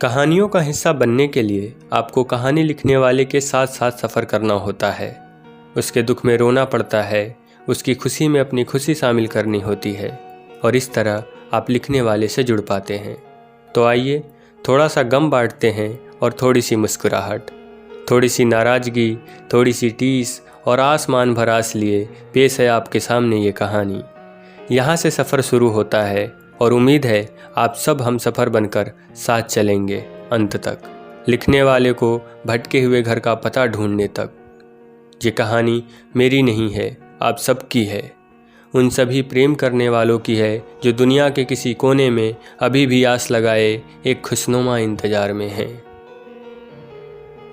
कहानियों का हिस्सा बनने के लिए आपको कहानी लिखने वाले के साथ साथ सफ़र करना होता है। उसके दुख में रोना पड़ता है, उसकी खुशी में अपनी खुशी शामिल करनी होती है और इस तरह आप लिखने वाले से जुड़ पाते हैं। तो आइए थोड़ा सा गम बांटते हैं और थोड़ी सी मुस्कुराहट, थोड़ी सी नाराज़गी, थोड़ी सी टीस और आसमान भर आस लिए पेश है आपके सामने ये कहानी। यहाँ से सफ़र शुरू होता है और उम्मीद है आप सब हम सफ़र बनकर साथ चलेंगे अंत तक, लिखने वाले को भटके हुए घर का पता ढूंढने तक। ये कहानी मेरी नहीं है, आप सबकी है, उन सभी प्रेम करने वालों की है जो दुनिया के किसी कोने में अभी भी आस लगाए एक खुशनुमा इंतज़ार में हैं।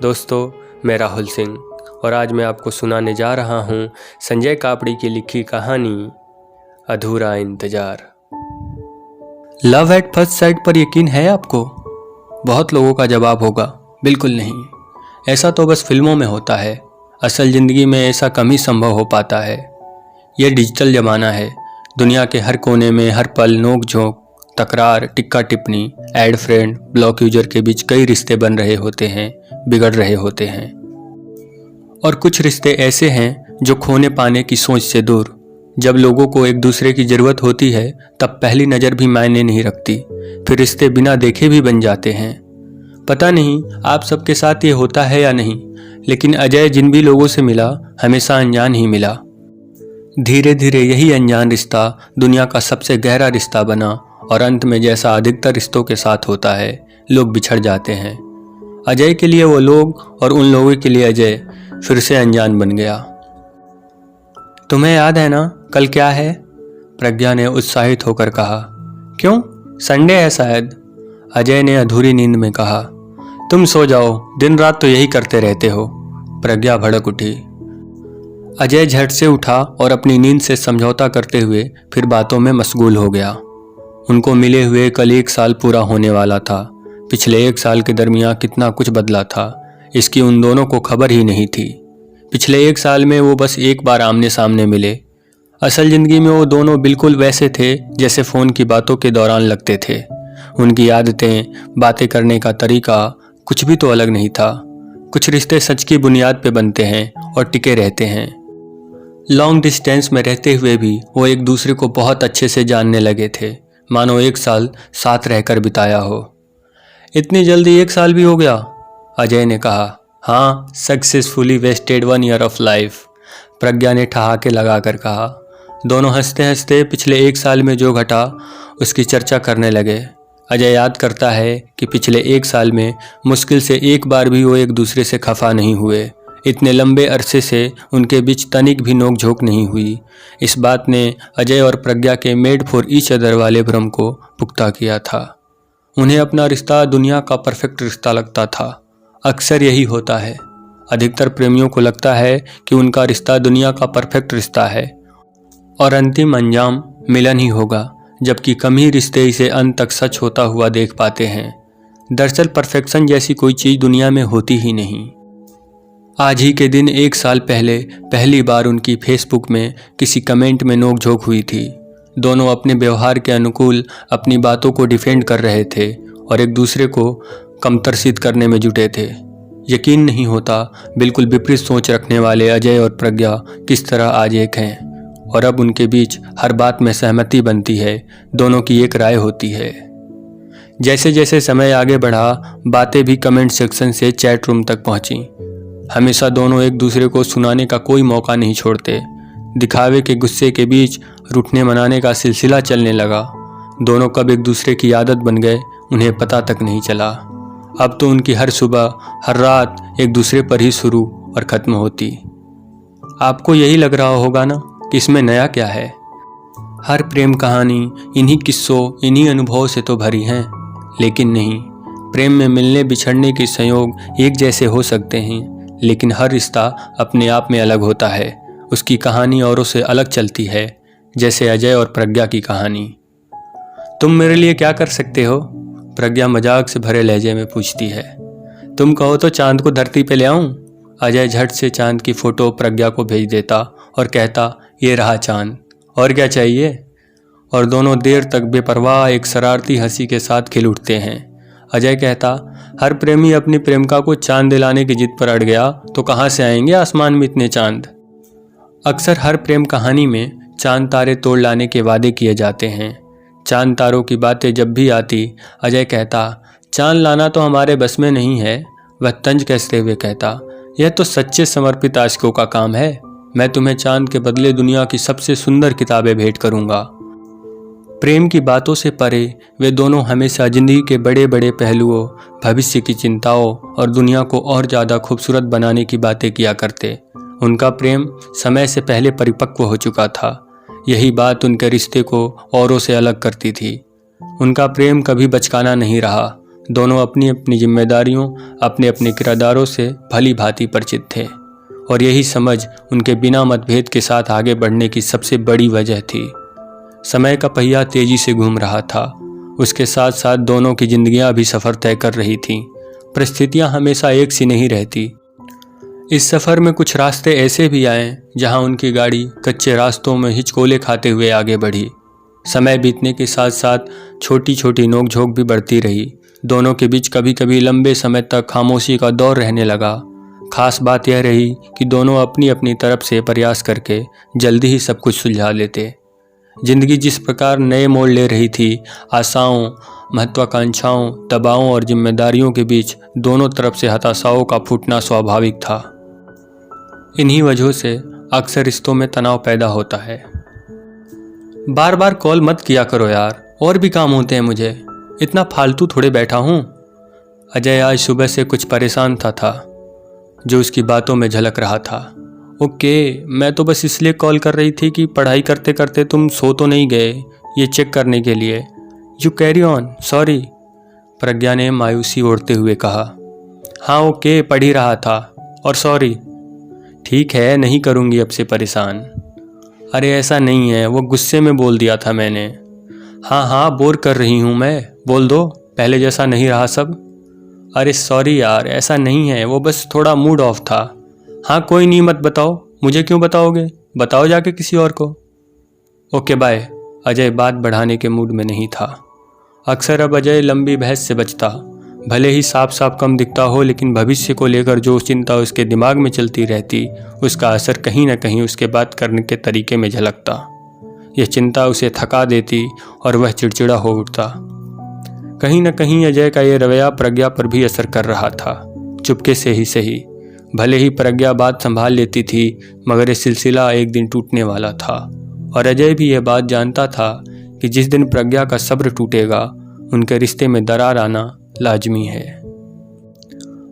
दोस्तों, मैं राहुल सिंह और आज मैं आपको सुनाने जा रहा हूँ संजय कापड़ी की लिखी कहानी अधूरा इंतज़ार। लव एट फर्स्ट साइट पर यकीन है आपको? बहुत लोगों का जवाब होगा बिल्कुल नहीं, ऐसा तो बस फिल्मों में होता है, असल ज़िंदगी में ऐसा कम ही संभव हो पाता है। यह डिजिटल ज़माना है, दुनिया के हर कोने में हर पल नोक झोंक, तकरार, टिक्का टिप्पणी, ऐड फ्रेंड, ब्लॉक यूजर के बीच कई रिश्ते बन रहे होते हैं, बिगड़ रहे होते हैं। और कुछ रिश्ते ऐसे हैं जो खोने पाने की सोच से दूर, जब लोगों को एक दूसरे की ज़रूरत होती है तब पहली नज़र भी मायने नहीं रखती, फिर रिश्ते बिना देखे भी बन जाते हैं। पता नहीं आप सबके साथ ये होता है या नहीं, लेकिन अजय जिन भी लोगों से मिला हमेशा अनजान ही मिला। धीरे धीरे यही अनजान रिश्ता दुनिया का सबसे गहरा रिश्ता बना और अंत में जैसा अधिकतर रिश्तों के साथ होता है, लोग बिछड़ जाते हैं। अजय के लिए वो लोग और उन लोगों के लिए अजय फिर से अनजान बन गया। तुम्हें याद है ना कल क्या है? प्रज्ञा ने उत्साहित होकर कहा। क्यों, संडे है शायद? अजय ने अधूरी नींद में कहा। तुम सो जाओ, दिन रात तो यही करते रहते हो। प्रज्ञा भड़क उठी। अजय झट से उठा और अपनी नींद से समझौता करते हुए फिर बातों में मशगूल हो गया। उनको मिले हुए कल 1 साल पूरा होने वाला था। पिछले 1 साल के दरमियान कितना कुछ बदला था, इसकी उन दोनों को खबर ही नहीं थी। पिछले 1 साल में वो बस एक बार आमने सामने मिले। असल ज़िंदगी में वो दोनों बिल्कुल वैसे थे जैसे फ़ोन की बातों के दौरान लगते थे। उनकी आदतें, बातें करने का तरीका कुछ भी तो अलग नहीं था। कुछ रिश्ते सच की बुनियाद पे बनते हैं और टिके रहते हैं। लॉन्ग डिस्टेंस में रहते हुए भी वो एक दूसरे को बहुत अच्छे से जानने लगे थे, मानो 1 साल साथ रहकर बिताया हो। इतनी जल्दी 1 साल भी हो गया? अजय ने कहा। हाँ, successfully wasted 1 year of life, Pragya ने ठहाके लगाकर कहा। दोनों हंसते हंसते पिछले 1 साल में जो घटा उसकी चर्चा करने लगे। अजय याद करता है कि पिछले 1 साल में मुश्किल से एक बार भी वो एक दूसरे से खफा नहीं हुए। इतने लंबे अरसे से उनके बीच तनिक भी नोक झोंक नहीं हुई। इस बात ने अजय और प्रज्ञा के मेड फॉर ईच अदर वाले भ्रम को पुख्ता किया था। उन्हें अपना रिश्ता दुनिया का परफेक्ट रिश्ता लगता था। अक्सर यही होता है, अधिकतर प्रेमियों को लगता है कि उनका रिश्ता दुनिया का परफेक्ट रिश्ता है और अंतिम अंजाम मिलन ही होगा, जबकि कम ही रिश्ते इसे अंत तक सच होता हुआ देख पाते हैं। दरअसल परफेक्शन जैसी कोई चीज़ दुनिया में होती ही नहीं। आज ही के दिन 1 साल पहले पहली बार उनकी फेसबुक में किसी कमेंट में नोकझोंक हुई थी। दोनों अपने व्यवहार के अनुकूल अपनी बातों को डिफेंड कर रहे थे और एक दूसरे को कमतर सिद्ध करने में जुटे थे। यकीन नहीं होता बिल्कुल विपरीत सोच रखने वाले अजय और प्रज्ञा किस तरह आज एक हैं और अब उनके बीच हर बात में सहमति बनती है, दोनों की एक राय होती है। जैसे जैसे समय आगे बढ़ा, बातें भी कमेंट सेक्शन से चैट रूम तक पहुंची। हमेशा दोनों एक दूसरे को सुनाने का कोई मौका नहीं छोड़ते। दिखावे के गुस्से के बीच रूठने मनाने का सिलसिला चलने लगा। दोनों कब एक दूसरे की आदत बन गए उन्हें पता तक नहीं चला। अब तो उनकी हर सुबह हर रात एक दूसरे पर ही शुरू और ख़त्म होती। आपको यही लग रहा होगा ना कि इसमें नया क्या है? हर प्रेम कहानी इन्हीं किस्सों, इन्हीं अनुभवों से तो भरी हैं, लेकिन नहीं। प्रेम में मिलने बिछड़ने के संयोग एक जैसे हो सकते हैं, लेकिन हर रिश्ता अपने आप में अलग होता है। उसकी कहानी औरों से अलग चलती है, जैसे अजय और प्रज्ञा की कहानी। तुम मेरे लिए क्या कर सकते हो? प्रज्ञा मजाक से भरे लहजे में पूछती है। तुम कहो तो चांद को धरती पे ले आऊं? अजय झट से चांद की फोटो प्रज्ञा को भेज देता और कहता, ये रहा चांद, और क्या चाहिए? और दोनों देर तक बेपरवाह एक शरारती हंसी के साथ खिल उठते हैं। अजय कहता, हर प्रेमी अपनी प्रेमिका को चांद दिलाने की जिद पर अड़ गया तो कहाँ से आएंगे आसमान में इतने चांद। अक्सर हर प्रेम कहानी में चांद तारे तोड़ लाने के वादे किए जाते हैं। चांद तारों की बातें जब भी आती, अजय कहता, चांद लाना तो हमारे बस में नहीं है। वह तंज कसते हुए कहता, यह तो सच्चे समर्पित आशिकों का काम है। मैं तुम्हें चांद के बदले दुनिया की सबसे सुंदर किताबें भेंट करूंगा। प्रेम की बातों से परे वे दोनों हमेशा जिंदगी के बड़े बड़े पहलुओं, भविष्य की चिंताओं और दुनिया को और ज़्यादा खूबसूरत बनाने की बातें किया करते। उनका प्रेम समय से पहले परिपक्व हो चुका था। यही बात उनके रिश्ते को औरों से अलग करती थी। उनका प्रेम कभी बचकाना नहीं रहा। दोनों अपनी अपनी जिम्मेदारियों, अपने अपने किरदारों से भली भांति परिचित थे और यही समझ उनके बिना मतभेद के साथ आगे बढ़ने की सबसे बड़ी वजह थी। समय का पहिया तेजी से घूम रहा था। उसके साथ साथ दोनों की जिंदगियां भी सफ़र तय कर रही थीं। परिस्थितियां हमेशा एक सी नहीं रहती। इस सफ़र में कुछ रास्ते ऐसे भी आए जहां उनकी गाड़ी कच्चे रास्तों में हिचकोले खाते हुए आगे बढ़ी। समय बीतने के साथ साथ छोटी छोटी नोकझोंक भी बढ़ती रही। दोनों के बीच कभी कभी लंबे समय तक खामोशी का दौर रहने लगा। खास बात यह रही कि दोनों अपनी अपनी तरफ से प्रयास करके जल्दी ही सब कुछ सुलझा लेते। जिंदगी जिस प्रकार नए मोड़ ले रही थी, आशाओं, महत्वाकांक्षाओं, दबावों और जिम्मेदारियों के बीच दोनों तरफ से हताशाओं का फूटना स्वाभाविक था। इन्हीं वजहों से अक्सर रिश्तों में तनाव पैदा होता है। बार बार कॉल मत किया करो यार, और भी काम होते हैं मुझे, इतना फालतू थोड़े बैठा हूँ। अजय आज सुबह से कुछ परेशान था जो उसकी बातों में झलक रहा था। ओके, मैं तो बस इसलिए कॉल कर रही थी कि पढ़ाई करते करते तुम सो तो नहीं गए, ये चेक करने के लिए। यू कैरी ऑन, सॉरी, प्रज्ञा ने मायूसी ओढ़ते हुए कहा। हाँ ओके, पढ़ ही रहा था, और सॉरी। ठीक है, नहीं करूँगी अब से परेशान। अरे ऐसा नहीं है, वो गुस्से में बोल दिया था मैंने। हाँ हाँ, बोर कर रही हूँ मैं, बोल दो, पहले जैसा नहीं रहा सब। अरे सॉरी यार, ऐसा नहीं है, वो बस थोड़ा मूड ऑफ था। हाँ कोई नहीं, मत बताओ, मुझे क्यों बताओगे, बताओ जाके किसी और को। Okay bye. अजय बात बढ़ाने के मूड में नहीं था। अक्सर अब अजय लंबी बहस से बचता। भले ही साफ साफ कम दिखता हो, लेकिन भविष्य को लेकर जो चिंता उसके दिमाग में चलती रहती, उसका असर कहीं ना कहीं उसके बात करने के तरीके में झलकता। यह चिंता उसे थका देती और वह चिड़चिड़ा हो उठता। कहीं न कहीं अजय का ये रवैया प्रज्ञा पर भी असर कर रहा था। चुपके से ही सही, भले ही प्रज्ञा बात संभाल लेती थी, मगर ये सिलसिला एक दिन टूटने वाला था और अजय भी यह बात जानता था कि जिस दिन प्रज्ञा का सब्र टूटेगा, उनके रिश्ते में दरार आना लाजमी है।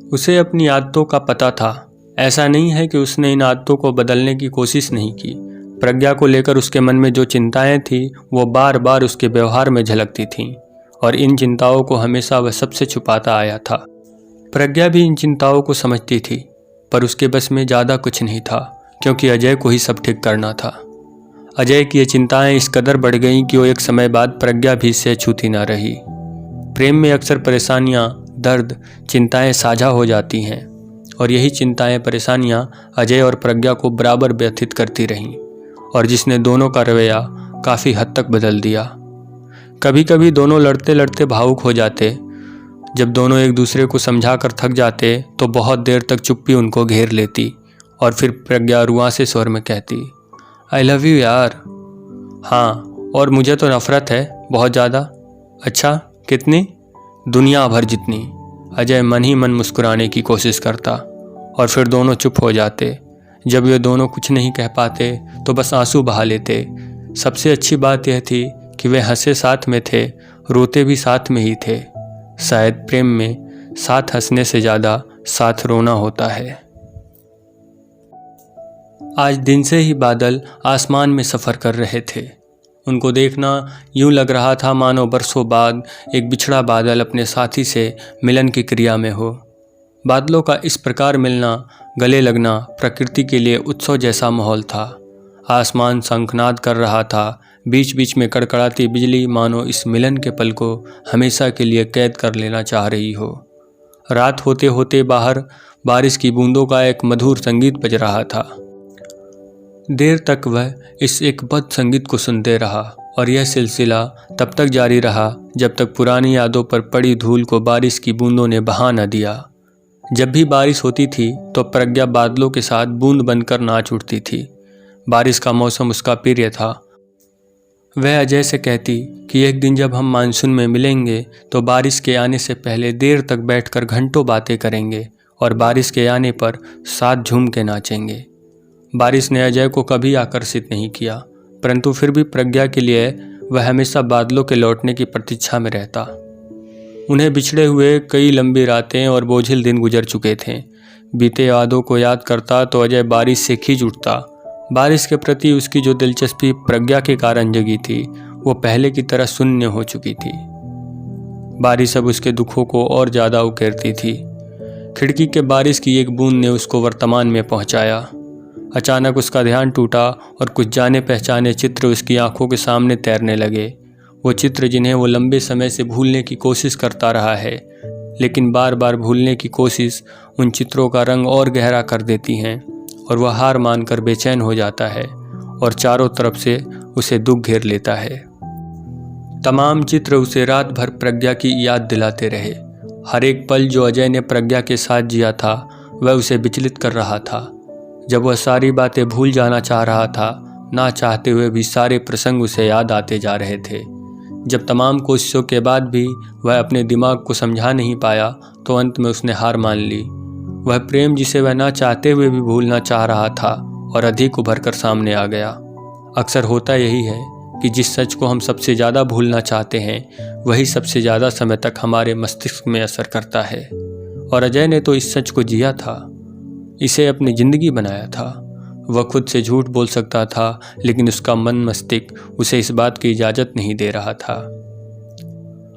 उसे अपनी आदतों का पता था। ऐसा नहीं है कि उसने इन आदतों को बदलने की कोशिश नहीं की। प्रज्ञा को लेकर उसके मन में जो चिंताएं थीं, वो बार बार उसके व्यवहार में झलकती थीं और इन चिंताओं को हमेशा वह सबसे छुपाता आया था। प्रज्ञा भी इन चिंताओं को समझती थी, पर उसके बस में ज़्यादा कुछ नहीं था, क्योंकि अजय को ही सब ठीक करना था। अजय की ये चिंताएं इस कदर बढ़ गईं कि वो एक समय बाद प्रज्ञा भी इससे छूती ना रही। प्रेम में अक्सर परेशानियां, दर्द, चिंताएं साझा हो जाती हैं और यही चिंताएं, परेशानियां अजय और प्रज्ञा को बराबर व्यथित करती रहीं और जिसने दोनों का रवैया काफ़ी हद तक बदल दिया। कभी कभी दोनों लड़ते लड़ते भावुक हो जाते। जब दोनों एक दूसरे को समझा कर थक जाते तो बहुत देर तक चुप्पी उनको घेर लेती और फिर प्रज्ञा रुआंसे स्वर में कहती, आई लव यू यार। हाँ, और मुझे तो नफरत है, बहुत ज़्यादा। अच्छा, कितनी? दुनिया भर जितनी। अजय मन ही मन मुस्कुराने की कोशिश करता और फिर दोनों चुप हो जाते। जब वे दोनों कुछ नहीं कह पाते तो बस आंसू बहा लेते। सबसे अच्छी बात यह थी कि वे हंसे साथ में थे, रोते भी साथ में ही थे। शायद प्रेम में साथ हंसने से ज़्यादा साथ रोना होता है। आज दिन से ही बादल आसमान में सफ़र कर रहे थे। उनको देखना यूं लग रहा था मानो बरसों बाद एक बिछड़ा बादल अपने साथी से मिलन की क्रिया में हो। बादलों का इस प्रकार मिलना, गले लगना प्रकृति के लिए उत्सव जैसा माहौल था। आसमान शंखनाद कर रहा था, बीच बीच में कड़कड़ाती बिजली मानो इस मिलन के पल को हमेशा के लिए कैद कर लेना चाह रही हो। रात होते होते बाहर बारिश की बूंदों का एक मधुर संगीत बज रहा था। देर तक वह इस एक बद्ध संगीत को सुनते रहा और यह सिलसिला तब तक जारी रहा जब तक पुरानी यादों पर पड़ी धूल को बारिश की बूंदों ने बहा न दिया। जब भी बारिश होती थी तो प्रज्ञा बादलों के साथ बूंद बनकर नाच उठती थी। बारिश का मौसम उसका प्रिय था। वह अजय से कहती कि एक दिन जब हम मानसून में मिलेंगे तो बारिश के आने से पहले देर तक बैठकर घंटों बातें करेंगे और बारिश के आने पर साथ झूम के नाचेंगे। बारिश ने अजय को कभी आकर्षित नहीं किया, परंतु फिर भी प्रज्ञा के लिए वह हमेशा बादलों के लौटने की प्रतीक्षा में रहता। उन्हें बिछड़े हुए कई लंबी रातें और बोझिल दिन गुजर चुके थे। बीते यादों को याद करता तो अजय बारिश से खींच उठता। बारिश के प्रति उसकी जो दिलचस्पी प्रज्ञा के कारण जगी थी वो पहले की तरह शून्य हो चुकी थी। बारिश अब उसके दुखों को और ज़्यादा उकेरती थी। खिड़की के बारिश की एक बूंद ने उसको वर्तमान में पहुंचाया। अचानक उसका ध्यान टूटा और कुछ जाने पहचाने चित्र उसकी आंखों के सामने तैरने लगे। वो चित्र जिन्हें वो लंबे समय से भूलने की कोशिश करता रहा है, लेकिन बार बार भूलने की कोशिश उन चित्रों का रंग और गहरा कर देती हैं और वह हार मानकर बेचैन हो जाता है और चारों तरफ से उसे दुख घेर लेता है। तमाम चित्र उसे रात भर प्रज्ञा की याद दिलाते रहे। हर एक पल जो अजय ने प्रज्ञा के साथ जिया था वह उसे विचलित कर रहा था। जब वह सारी बातें भूल जाना चाह रहा था, ना चाहते हुए भी सारे प्रसंग उसे याद आते जा रहे थे। जब तमाम कोशिशों के बाद भी वह अपने दिमाग को समझा नहीं पाया तो अंत में उसने हार मान ली। वह प्रेम जिसे वह ना चाहते हुए भी भूलना चाह रहा था और अधिक उभर कर सामने आ गया। अक्सर होता यही है कि जिस सच को हम सबसे ज़्यादा भूलना चाहते हैं वही सबसे ज़्यादा समय तक हमारे मस्तिष्क में असर करता है। और अजय ने तो इस सच को जिया था, इसे अपनी ज़िंदगी बनाया था। वह खुद से झूठ बोल सकता था, लेकिन उसका मन मस्तिष्क उसे इस बात की इजाज़त नहीं दे रहा था।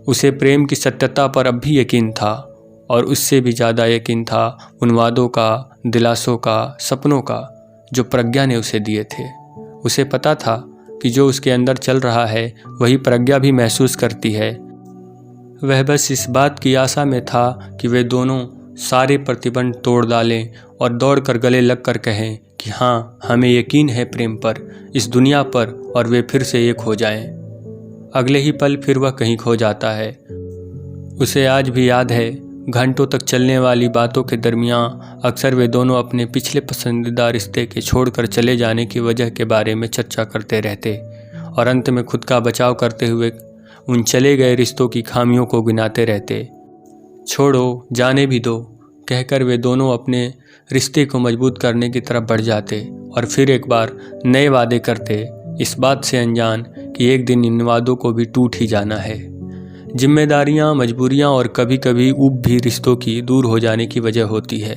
उसे प्रेम की सत्यता पर अब भी यकीन था और उससे भी ज़्यादा यकीन था उन वादों का, दिलासों का, सपनों का जो प्रज्ञा ने उसे दिए थे। उसे पता था कि जो उसके अंदर चल रहा है वही प्रज्ञा भी महसूस करती है। वह बस इस बात की आशा में था कि वे दोनों सारे प्रतिबंध तोड़ डालें और दौड़कर गले लगकर कहें कि हाँ, हमें यकीन है प्रेम पर, इस दुनिया पर, और वे फिर से एक हो जाएं। अगले ही पल फिर वह कहीं खो जाता है। उसे आज भी याद है, घंटों तक चलने वाली बातों के दरमियान अक्सर वे दोनों अपने पिछले पसंदीदा रिश्ते के छोड़कर चले जाने की वजह के बारे में चर्चा करते रहते और अंत में खुद का बचाव करते हुए उन चले गए रिश्तों की खामियों को गिनाते रहते। छोड़ो, जाने भी दो कहकर वे दोनों अपने रिश्ते को मजबूत करने की तरफ बढ़ जाते और फिर एक बार नए वादे करते, इस बात से अनजान कि एक दिन इन वादों को भी टूट ही जाना है। जिम्मेदारियां, मजबूरियां और कभी कभी ऊब भी रिश्तों की दूर हो जाने की वजह होती है।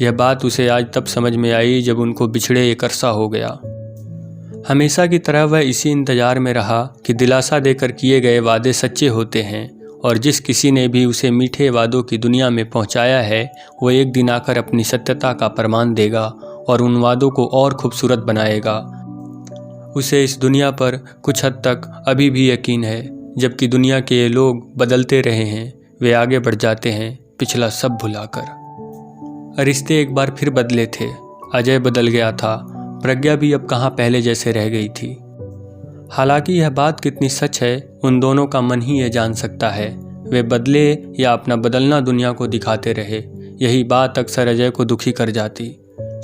यह बात उसे आज तब समझ में आई जब उनको बिछड़े एक अरसा हो गया। हमेशा की तरह वह इसी इंतजार में रहा कि दिलासा देकर किए गए वादे सच्चे होते हैं और जिस किसी ने भी उसे मीठे वादों की दुनिया में पहुंचाया है वो एक दिन आकर अपनी सत्यता का प्रमाण देगा और उन वादों को और खूबसूरत बनाएगा। उसे इस दुनिया पर कुछ हद तक अभी भी यकीन है, जबकि दुनिया के ये लोग बदलते रहे हैं, वे आगे बढ़ जाते हैं पिछला सब भुलाकर। रिश्ते एक बार फिर बदले थे। अजय बदल गया था, प्रज्ञा भी अब कहाँ पहले जैसे रह गई थी। हालांकि यह बात कितनी सच है उन दोनों का मन ही ये जान सकता है। वे बदले या अपना बदलना दुनिया को दिखाते रहे, यही बात अक्सर अजय को दुखी कर जाती।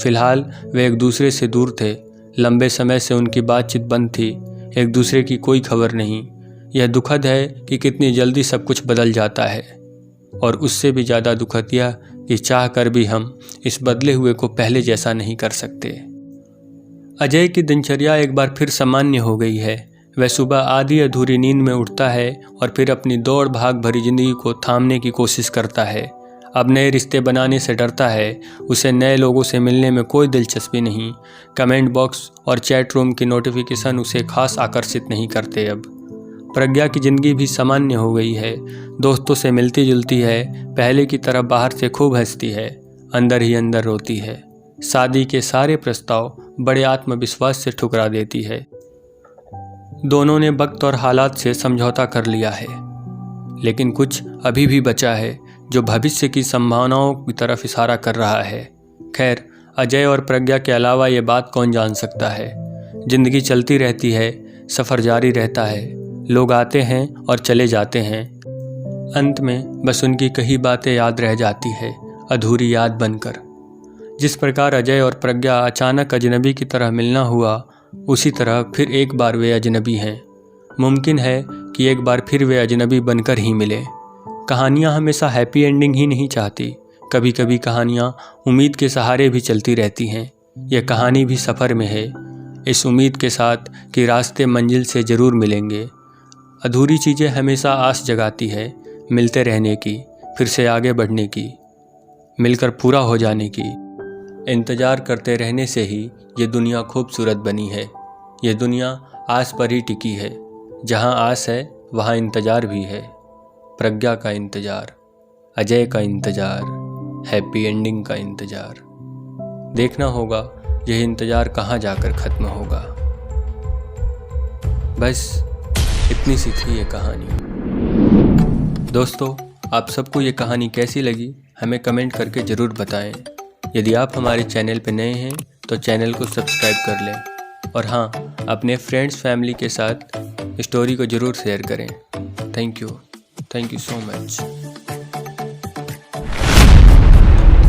फिलहाल वे एक दूसरे से दूर थे, लंबे समय से उनकी बातचीत बंद थी, एक दूसरे की कोई खबर नहीं। यह दुखद है कि कितनी जल्दी सब कुछ बदल जाता है और उससे भी ज़्यादा दुखद यह कि चाह कर भी हम इस बदले हुए को पहले जैसा नहीं कर सकते। अजय की दिनचर्या एक बार फिर सामान्य हो गई है। वह सुबह आधी अधूरी नींद में उठता है और फिर अपनी दौड़ भाग भरी जिंदगी को थामने की कोशिश करता है। अब नए रिश्ते बनाने से डरता है, उसे नए लोगों से मिलने में कोई दिलचस्पी नहीं। कमेंट बॉक्स और चैट रूम की नोटिफिकेशन उसे खास आकर्षित नहीं करते। अब प्रज्ञा की ज़िंदगी भी सामान्य हो गई है, दोस्तों से मिलती जुलती है, पहले की तरह बाहर से खूब हंसती है, अंदर ही अंदर रोती है। शादी के सारे प्रस्ताव बड़े आत्मविश्वास से ठुकरा देती है। दोनों ने वक्त और हालात से समझौता कर लिया है, लेकिन कुछ अभी भी बचा है जो भविष्य की संभावनाओं की तरफ इशारा कर रहा है। खैर, अजय और प्रज्ञा के अलावा ये बात कौन जान सकता है। जिंदगी चलती रहती है, सफ़र जारी रहता है, लोग आते हैं और चले जाते हैं। अंत में बस उनकी कही बातें याद रह जाती है, अधूरी याद बनकर। जिस प्रकार अजय और प्रज्ञा अचानक अजनबी की तरह मिलना हुआ, उसी तरह फिर एक बार वे अजनबी हैं। मुमकिन है कि एक बार फिर वे अजनबी बनकर ही मिले। कहानियाँ हमेशा हैप्पी एंडिंग ही नहीं चाहती, कभी कभी कहानियाँ उम्मीद के सहारे भी चलती रहती हैं। यह कहानी भी सफ़र में है, इस उम्मीद के साथ कि रास्ते मंजिल से ज़रूर मिलेंगे। अधूरी चीज़ें हमेशा आस जगाती है, मिलते रहने की, फिर से आगे बढ़ने की, मिलकर पूरा हो जाने की। इंतज़ार करते रहने से ही ये दुनिया खूबसूरत बनी है। ये दुनिया आस पर ही टिकी है। जहाँ आस है वहाँ इंतज़ार भी है। प्रज्ञा का इंतज़ार, अजय का इंतज़ार, हैप्पी एंडिंग का इंतज़ार। देखना होगा यह इंतज़ार कहाँ जाकर ख़त्म होगा। बस इतनी सी थी ये कहानी। दोस्तों, आप सबको ये कहानी कैसी लगी हमें कमेंट करके ज़रूर बताएं। यदि आप हमारे चैनल पर नए हैं तो चैनल को सब्सक्राइब कर लें और हाँ, अपने फ्रेंड्स फैमिली के साथ स्टोरी को ज़रूर शेयर करें। Thank you so much.